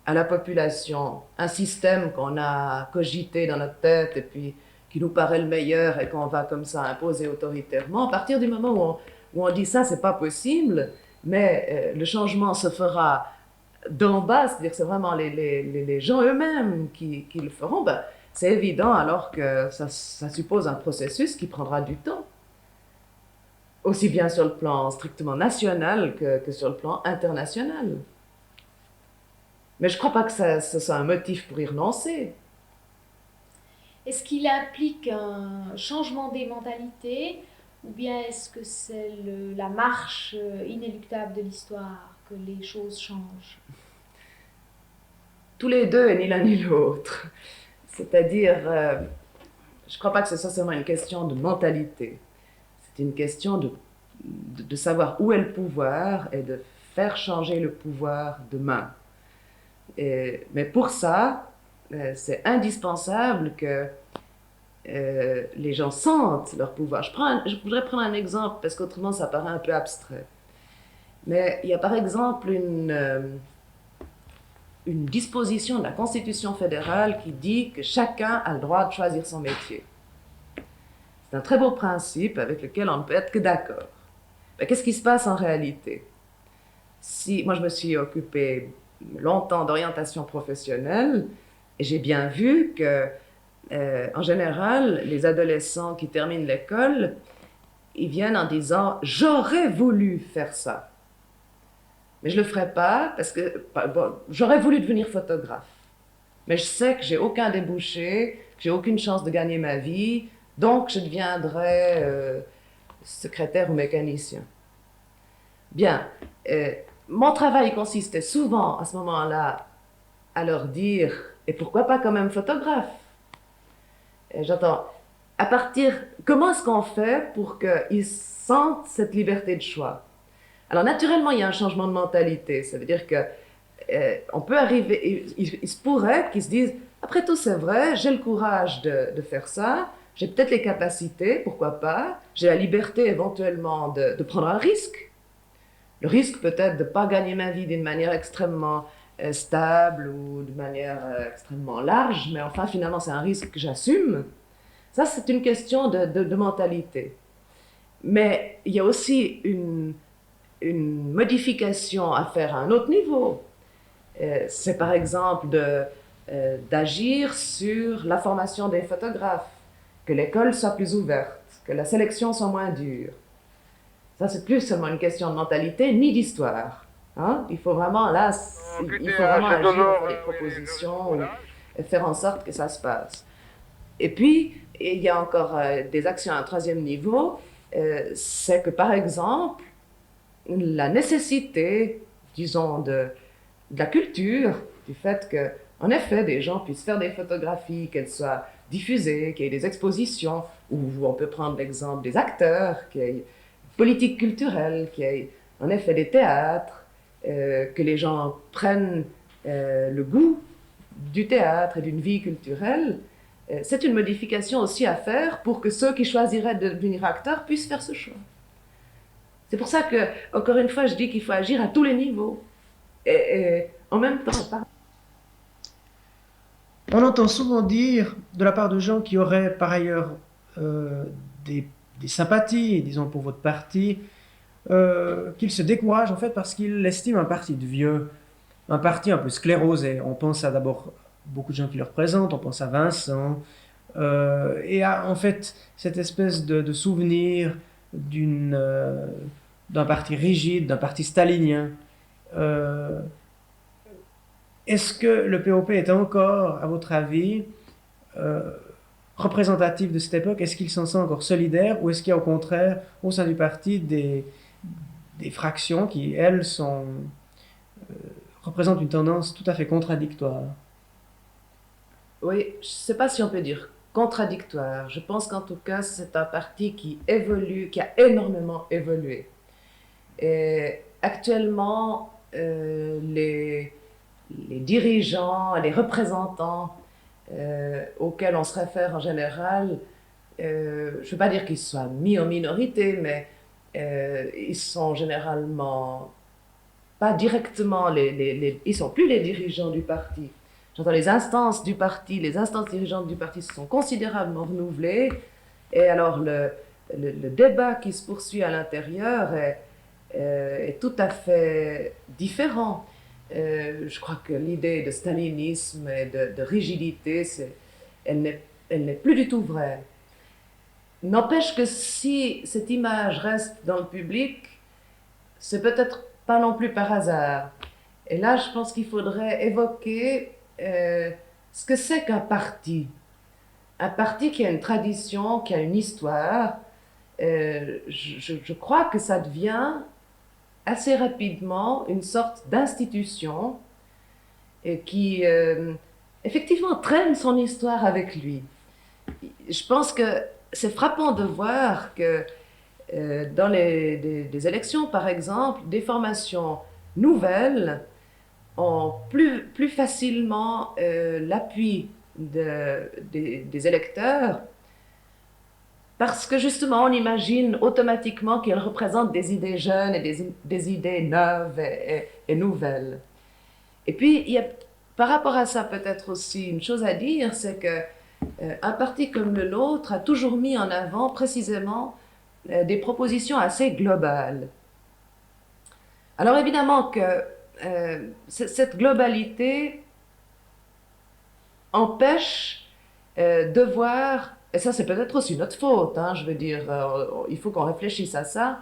à la population un système qu'on a cogité dans notre tête et puis qui nous paraît le meilleur et qu'on va comme ça imposer autoritairement, à partir du moment où on dit ça, c'est pas possible, mais le changement se fera d'en bas, c'est-à-dire que c'est vraiment les gens eux-mêmes qui le feront, ben, c'est évident alors que ça suppose un processus qui prendra du temps. Aussi bien sur le plan strictement national que sur le plan international. Mais je ne crois pas que ce soit un motif pour y renoncer. Est-ce qu'il implique un changement des mentalités ou bien est-ce que c'est la marche inéluctable de l'histoire que les choses changent? Tous les deux, et ni l'un ni l'autre. C'est-à-dire, je ne crois pas que ce soit seulement une question de mentalité. C'est une question de savoir où est le pouvoir et de faire changer le pouvoir demain. Mais pour ça, c'est indispensable que les gens sentent leur pouvoir. Je voudrais prendre un exemple, parce qu'autrement ça paraît un peu abstrait. Mais il y a par exemple une disposition de la Constitution fédérale qui dit que chacun a le droit de choisir son métier. C'est un très beau principe avec lequel on ne peut être que d'accord. Mais qu'est-ce qui se passe en réalité? Moi, je me suis occupée longtemps d'orientation professionnelle et j'ai bien vu que, en général, les adolescents qui terminent l'école, ils viennent en disant « j'aurais voulu faire ça ». Mais je ne le ferai pas parce que j'aurais voulu devenir photographe. Mais je sais que j'ai aucun débouché, que j'ai aucune chance de gagner ma vie, donc je deviendrai secrétaire ou mécanicien. Bien, mon travail consistait souvent à ce moment-là à leur dire « et pourquoi pas quand même photographe ?» J'entends, à partir comment est-ce qu'on fait pour qu'ils sentent cette liberté de choix? Alors naturellement, il y a un changement de mentalité. Ça veut dire que on peut arriver, il se pourrait qu'ils se disent, après tout c'est vrai, j'ai le courage de faire ça, j'ai peut-être les capacités, pourquoi pas, j'ai la liberté éventuellement de prendre un risque. Le risque peut-être de ne pas gagner ma vie d'une manière extrêmement stable ou de manière extrêmement large, mais enfin finalement c'est un risque que j'assume. Ça c'est une question de mentalité. Mais il y a aussi une modification à faire à un autre niveau. C'est par exemple d'agir sur la formation des photographes, que l'école soit plus ouverte, que la sélection soit moins dure. Ça, c'est plus seulement une question de mentalité ni d'histoire. Hein? Il faut vraiment, là, il faut vraiment agir, faire des propositions et faire en sorte que ça se passe. Et puis, il y a encore des actions à un troisième niveau, c'est que par exemple, la nécessité, disons, de la culture, du fait que, en effet, des gens puissent faire des photographies, qu'elles soient diffusées, qu'il y ait des expositions, ou on peut prendre l'exemple des acteurs, qu'il y ait politique culturelle, qu'il y ait en effet des théâtres, que les gens prennent le goût du théâtre et d'une vie culturelle. C'est une modification aussi à faire pour que ceux qui choisiraient de devenir acteurs puissent faire ce choix. C'est pour ça que, encore une fois, je dis qu'il faut agir à tous les niveaux. Et en même temps, On entend souvent dire, de la part de gens qui auraient par ailleurs des sympathies, disons pour votre parti, qu'ils se découragent en fait parce qu'ils l'estiment un parti de vieux, un parti un peu sclérosé. On pense à d'abord beaucoup de gens qui le représentent, on pense à Vincent, et à en fait cette espèce de souvenir d'un parti rigide, d'un parti stalinien. Est-ce que le POP est encore, à votre avis, représentatif de cette époque? Est-ce qu'il s'en sent encore solidaire ou est-ce qu'il y a au contraire au sein du parti des fractions qui, elles, représentent une tendance tout à fait contradictoire? oui, je ne sais pas si on peut dire contradictoire. Je pense qu'en tout cas, c'est un parti qui évolue, qui a énormément évolué. Et actuellement, les dirigeants, les représentants auxquels on se réfère en général, je ne veux pas dire qu'ils soient mis en minorité, mais ils sont généralement pas directement ils sont plus les dirigeants du parti. J'entends les instances du parti, les instances dirigeantes du parti se sont considérablement renouvelées, et alors le débat qui se poursuit à l'intérieur est tout à fait différent. Je crois que l'idée de stalinisme et de rigidité, elle n'est plus du tout vraie. N'empêche que si cette image reste dans le public, c'est peut-être pas non plus par hasard. Et là, je pense qu'il faudrait évoquer ce que c'est qu'un parti. Un parti qui a une tradition, qui a une histoire. Je crois que ça devient assez rapidement une sorte d'institution qui, effectivement, traîne son histoire avec lui. Je pense que c'est frappant de voir que dans des élections, par exemple, des formations nouvelles ont plus facilement l'appui des électeurs parce que justement on imagine automatiquement qu'elles représentent des idées jeunes et des idées neuves et nouvelles. Et puis il y a par rapport à ça peut-être aussi une chose à dire, c'est que un parti comme le nôtre a toujours mis en avant précisément des propositions assez globales. Alors évidemment que cette globalité empêche de voir, et ça c'est peut-être aussi notre faute, hein, je veux dire, il faut qu'on réfléchisse à ça,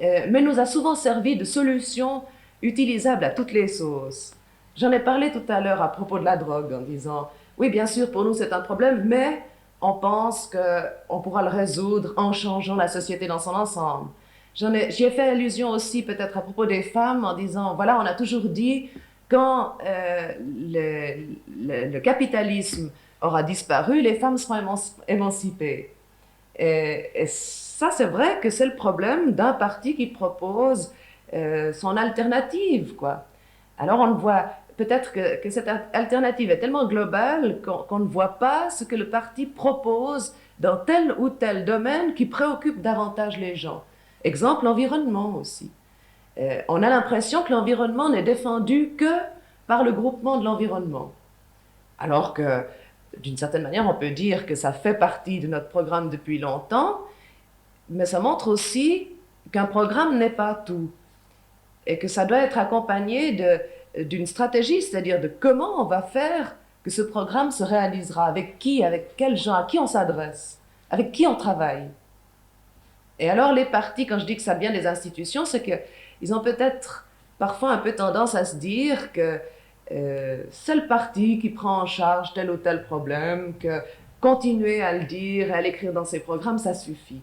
mais nous a souvent servi de solution utilisable à toutes les sauces. J'en ai parlé tout à l'heure à propos de la drogue en disant, oui bien sûr pour nous c'est un problème, mais on pense qu'on pourra le résoudre en changeant la société dans son ensemble. J'y ai fait allusion aussi peut-être à propos des femmes en disant, voilà, on a toujours dit, quand le capitalisme aura disparu, les femmes seront émancipées. Et ça, c'est vrai que c'est le problème d'un parti qui propose son alternative, quoi. Alors on le voit, peut-être que cette alternative est tellement globale qu'on ne voit pas ce que le parti propose dans tel ou tel domaine qui préoccupe davantage les gens. Exemple, l'environnement aussi. On a l'impression que l'environnement n'est défendu que par le groupement de l'environnement. Alors que, d'une certaine manière, on peut dire que ça fait partie de notre programme depuis longtemps, mais ça montre aussi qu'un programme n'est pas tout et que ça doit être accompagné d'une stratégie, c'est-à-dire de comment on va faire que ce programme se réalisera, avec qui, avec quels gens, à qui on s'adresse, avec qui on travaille. Et alors les partis, quand je dis que ça vient des institutions, c'est qu'ils ont peut-être parfois un peu tendance à se dire que c'est le parti qui prend en charge tel ou tel problème, que continuer à le dire, à l'écrire dans ses programmes, ça suffit.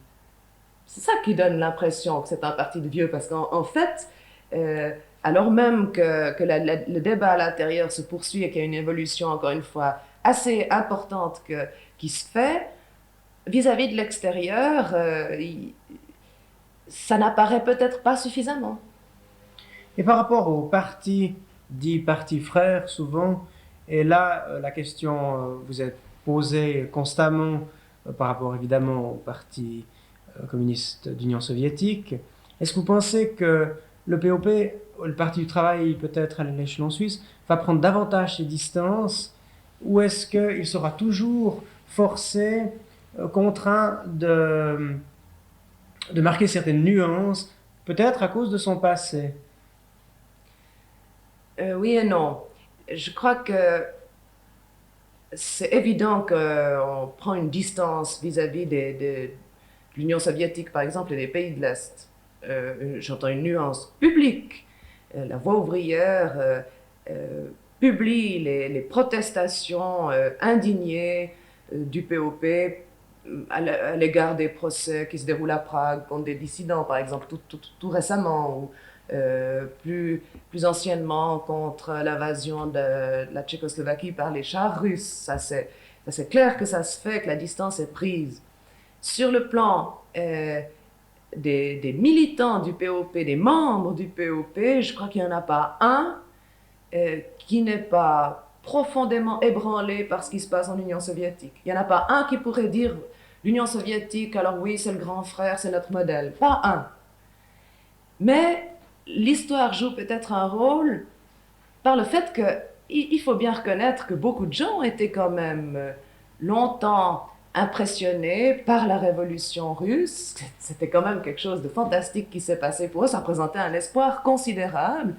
C'est ça qui donne l'impression que c'est un parti de vieux, parce qu'en fait, alors même que le débat à l'intérieur se poursuit et qu'il y a une évolution, encore une fois, assez importante qui se fait, vis-à-vis de l'extérieur, ça n'apparaît peut-être pas suffisamment. Et par rapport aux partis, dits partis frères souvent, et là la question vous est posée constamment par rapport évidemment au parti communiste d'Union soviétique. Est-ce que vous pensez que le POP, le Parti du travail peut-être à l'échelon suisse, va prendre davantage ses distances, ou est-ce qu'il sera toujours forcé, contraint de marquer certaines nuances, peut-être à cause de son passé? Oui et non. Je crois que c'est évident qu'on prend une distance vis-à-vis de l'Union soviétique, par exemple, et des pays de l'Est. J'entends une nuance publique. La Voix ouvrière publie les protestations indignées du POP à l'égard des procès qui se déroulent à Prague contre des dissidents, par exemple, tout récemment, ou plus anciennement contre l'invasion de la Tchécoslovaquie par les chars russes. Ça, c'est clair que ça se fait, que la distance est prise. Sur le plan des militants du POP, des membres du POP, je crois qu'il n'y en a pas un qui n'est pas profondément ébranlé par ce qui se passe en Union soviétique. Il n'y en a pas un qui pourrait dire l'Union soviétique, alors oui, c'est le grand frère, c'est notre modèle. Pas un. Mais l'histoire joue peut-être un rôle par le fait qu'il faut bien reconnaître que beaucoup de gens étaient quand même longtemps impressionnés par la révolution russe. C'était quand même quelque chose de fantastique qui s'est passé pour eux, ça représentait un espoir considérable.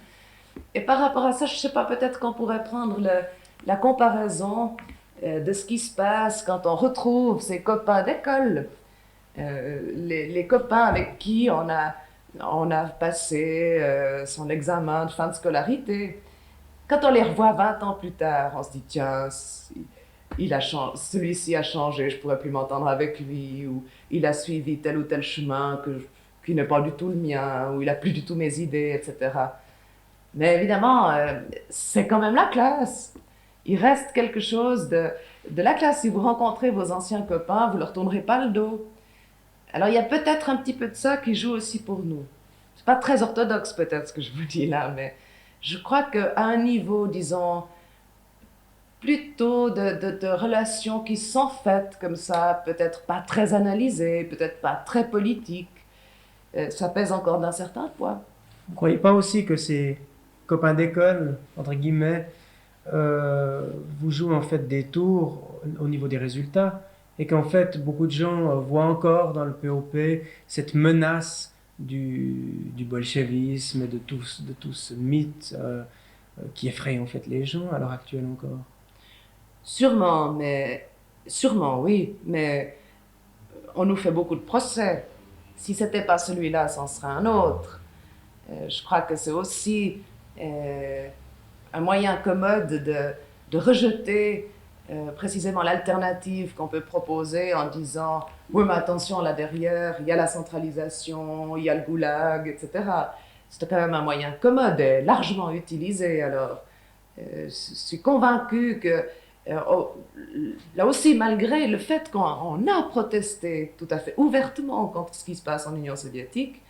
Et par rapport à ça, je ne sais pas, peut-être qu'on pourrait prendre la comparaison de ce qui se passe quand on retrouve ses copains d'école, les copains avec qui on a passé son examen de fin de scolarité. Quand on les revoit 20 ans plus tard, on se dit, tiens, celui-ci a changé, je ne pourrais plus m'entendre avec lui, ou il a suivi tel ou tel chemin qui n'est pas du tout le mien, ou il n'a plus du tout mes idées, etc. Mais évidemment, c'est quand même la classe. Il reste quelque chose de la classe. Si vous rencontrez vos anciens copains, vous ne leur tournerez pas le dos. Alors il y a peut-être un petit peu de ça qui joue aussi pour nous. C'est pas très orthodoxe peut-être ce que je vous dis là, mais je crois qu'à un niveau, disons, plutôt de relations qui sont faites comme ça, peut-être pas très analysées, peut-être pas très politiques, ça pèse encore d'un certain poids. Vous ne croyez pas aussi que ces copains d'école, entre guillemets, vous jouent en fait des tours au niveau des résultats, et qu'en fait beaucoup de gens voient encore dans le POP cette menace du bolchevisme et de tout ce mythe qui effraie en fait les gens à l'heure actuelle encore? Sûrement, oui, mais on nous fait beaucoup de procès. Si c'était pas celui-là, c'en serait un autre. Je crois que c'est aussi un moyen commode de rejeter précisément l'alternative qu'on peut proposer en disant « Oui, mais attention, là derrière, il y a la centralisation, il y a le goulag, etc. » C'est quand même un moyen commode et largement utilisé. Alors, je suis convaincue que là aussi, malgré le fait qu'on a protesté tout à fait ouvertement contre ce qui se passe en Union soviétique,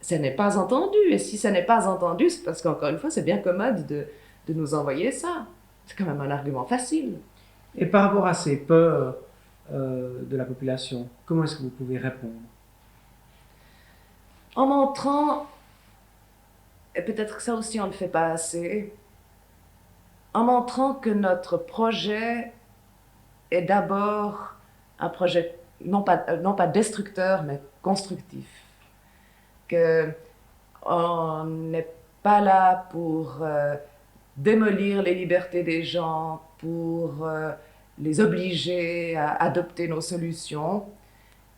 ça n'est pas entendu. Et si ça n'est pas entendu, c'est parce qu'encore une fois, c'est bien commode de nous envoyer ça. C'est quand même un argument facile. Et par rapport à ces peurs de la population, comment est-ce que vous pouvez répondre? En montrant, et peut-être que ça aussi on ne le fait pas assez, en montrant que notre projet est d'abord un projet non pas destructeur, mais constructif. Qu'on n'est pas là pour démolir les libertés des gens, pour les obliger à adopter nos solutions,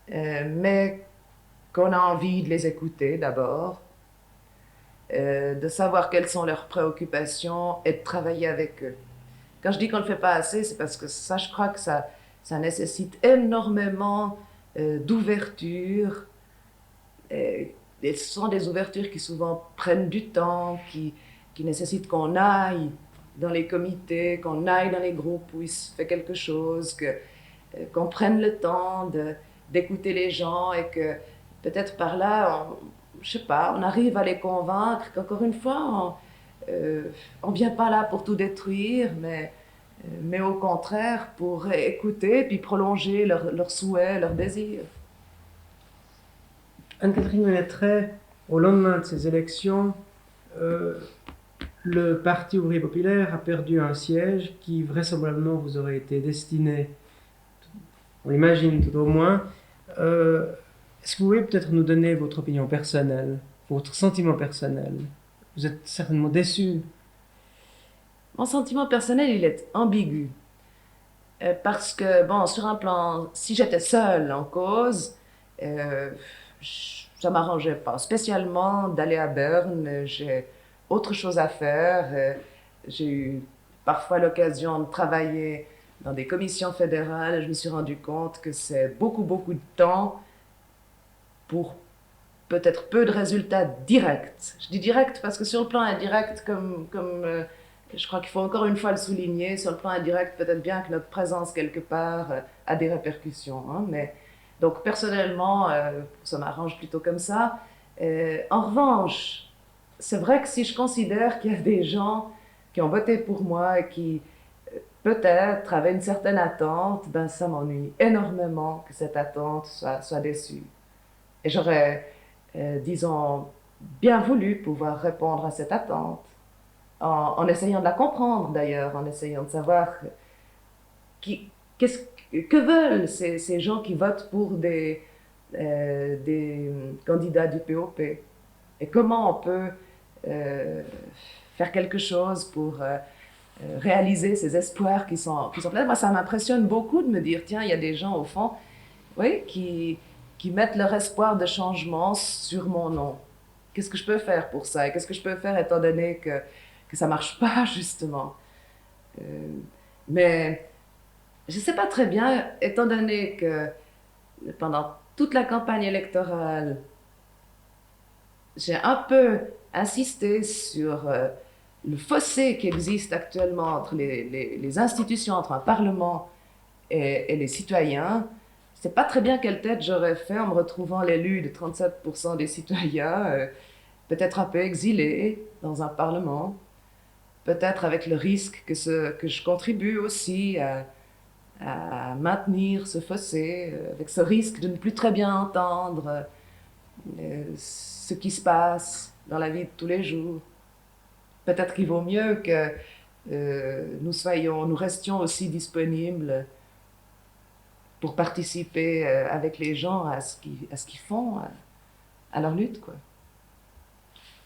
mais qu'on a envie de les écouter d'abord, de savoir quelles sont leurs préoccupations et de travailler avec eux. Quand je dis qu'on ne le fait pas assez, c'est parce que ça, je crois que ça nécessite énormément d'ouverture. Et ce sont des ouvertures qui souvent prennent du temps, qui nécessitent qu'on aille dans les comités, qu'on aille dans les groupes où il se fait quelque chose, qu'on prenne le temps d'écouter les gens et que peut-être par là, je sais pas, on arrive à les convaincre qu'encore une fois, on ne vient pas là pour tout détruire, mais au contraire pour écouter puis prolonger leurs souhaits, leurs désirs. Anne-Catherine Ménétret, au lendemain de ces élections, le Parti ouvrier populaire a perdu un siège qui vraisemblablement vous aurait été destiné, on l'imagine tout au moins. Est-ce que vous pouvez peut-être nous donner votre opinion personnelle, votre sentiment personnel? Vous êtes certainement déçu. Mon sentiment personnel, il est ambigu. Parce que, bon, sur un plan, si j'étais seule en cause, ça m'arrangeait pas spécialement d'aller à Berne. J'ai autre chose à faire. J'ai eu parfois l'occasion de travailler dans des commissions fédérales. Je me suis rendu compte que c'est beaucoup de temps pour peut-être peu de résultats directs. Je dis direct parce que sur le plan indirect, comme je crois qu'il faut encore une fois le souligner, sur le plan indirect, peut-être bien que notre présence quelque part a des répercussions. Hein, mais, donc personnellement, ça m'arrange plutôt comme ça. En revanche, c'est vrai que si je considère qu'il y a des gens qui ont voté pour moi et qui peut-être avaient une certaine attente, ben ça m'ennuie énormément que cette attente soit déçue. Et j'aurais, disons, bien voulu pouvoir répondre à cette attente, en essayant de la comprendre d'ailleurs, en essayant de savoir que veulent ces gens qui votent pour des candidats du POP. Et comment on peut faire quelque chose pour réaliser ces espoirs qui sont pleins. Moi, ça m'impressionne beaucoup de me dire, tiens, il y a des gens au fond, oui, qui mettent leur espoir de changement sur mon nom. Qu'est-ce que je peux faire pour ça? Et qu'est-ce que je peux faire étant donné que ça ne marche pas, justement? Mais je ne sais pas très bien, étant donné que pendant toute la campagne électorale, j'ai un peu insisté sur le fossé qui existe actuellement entre les institutions, entre un parlement et les citoyens. Je ne sais pas très bien quelle tête j'aurais fait en me retrouvant l'élu de 37% des citoyens, peut-être un peu exilé dans un parlement, peut-être avec le risque que je contribue aussi à maintenir ce fossé, avec ce risque de ne plus très bien entendre ce qui se passe dans la vie de tous les jours. Peut-être qu'il vaut mieux que nous restions aussi disponibles pour participer avec les gens à ce qu'ils font, à leur lutte, quoi.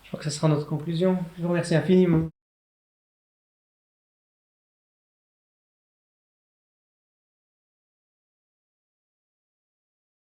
Je crois que ce sera notre conclusion. Je vous remercie infiniment.